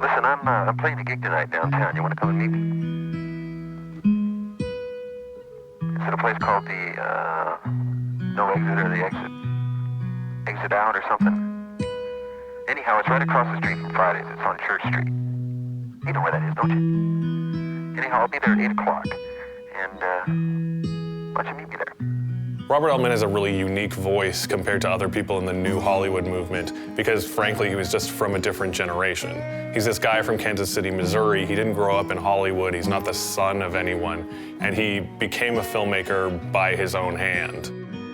Listen, I'm playing a gig tonight downtown. You want to come and meet me? It's at a place called the, No Exit or the Exit Out or something. Anyhow, it's right across the street from Fridays. It's on Church Street. You know where that is, don't you? Anyhow, I'll be there at 8 o'clock. And, why don't you meet me there? Robert Altman has a really unique voice compared to other people in the new Hollywood movement because, frankly, he was just from a different generation. He's this guy from Kansas City, Missouri. He didn't grow up in Hollywood. He's not the son of anyone. And he became a filmmaker by his own hand.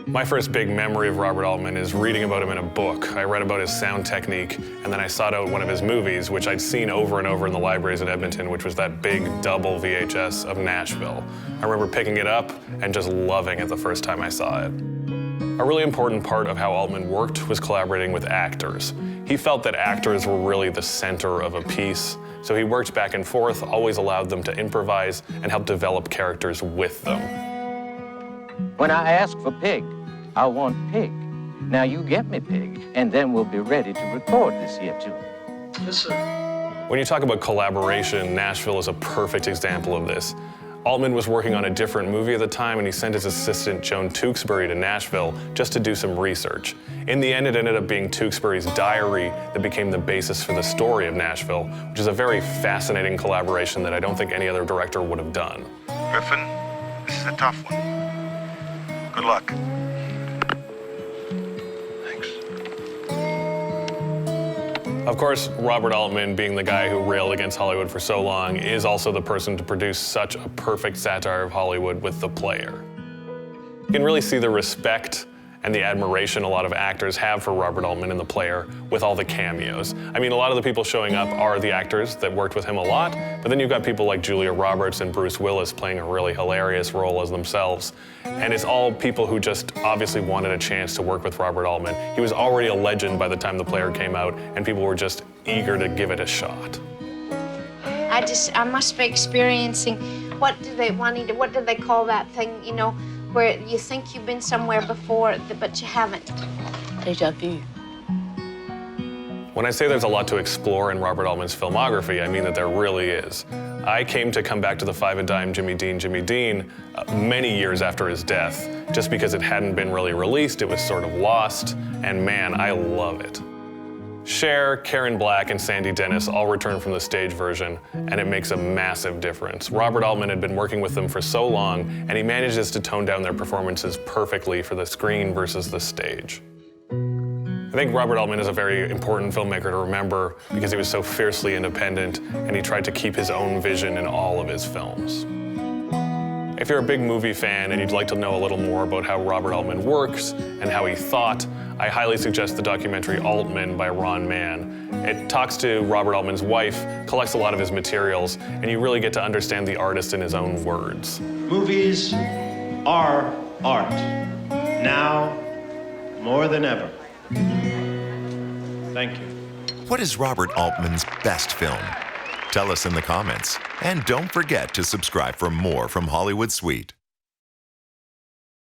My first big memory of Robert Altman is reading about him in a book. I read about his sound technique, and then I sought out one of his movies, which I'd seen over and over in the libraries in Edmonton, which was that big double VHS of Nashville. I remember picking it up and just loving it the first time I saw it. A really important part of how Altman worked was collaborating with actors. He felt that actors were really the center of a piece, so he worked back and forth, always allowed them to improvise, and help develop characters with them. When I ask for Pig, I want Pig. Now you get me Pig, and then we'll be ready to record this here tune. Yes, sir. When you talk about collaboration, Nashville is a perfect example of this. Altman was working on a different movie at the time, and he sent his assistant Joan Tewksbury to Nashville just to do some research. In the end, it ended up being Tewksbury's diary that became the basis for the story of Nashville, which is a very fascinating collaboration that I don't think any other director would have done. Griffin, this is a tough one. Good luck. Thanks. Of course, Robert Altman, being the guy who railed against Hollywood for so long, is also the person to produce such a perfect satire of Hollywood with The Player. You can really see the respect and the admiration a lot of actors have for Robert Altman in The Player with all the cameos. I mean, a lot of the people showing up are the actors that worked with him a lot, but then you've got people like Julia Roberts and Bruce Willis playing a really hilarious role as themselves. And it's all people who just obviously wanted a chance to work with Robert Altman. He was already a legend by the time The Player came out, and people were just eager to give it a shot. I must be experiencing, what do they call that thing, you know, where you think you've been somewhere before, but you haven't. Deja vu. When I say there's a lot to explore in Robert Altman's filmography, I mean that there really is. I came to come back to the Five and Dime Jimmy Dean many years after his death, just because it hadn't been really released, it was sort of lost, and man, I love it. Cher, Karen Black, and Sandy Dennis all returned from the stage version, and it makes a massive difference. Robert Altman had been working with them for so long, and he manages to tone down their performances perfectly for the screen versus the stage. I think Robert Altman is a very important filmmaker to remember because he was so fiercely independent, and he tried to keep his own vision in all of his films. If you're a big movie fan and you'd like to know a little more about how Robert Altman works and how he thought, I highly suggest the documentary Altman by Ron Mann. It talks to Robert Altman's wife, collects a lot of his materials, and you really get to understand the artist in his own words. Movies are art, now more than ever. Thank you. What is Robert Altman's best film? Tell us in the comments. And don't forget to subscribe for more from Hollywood Suite.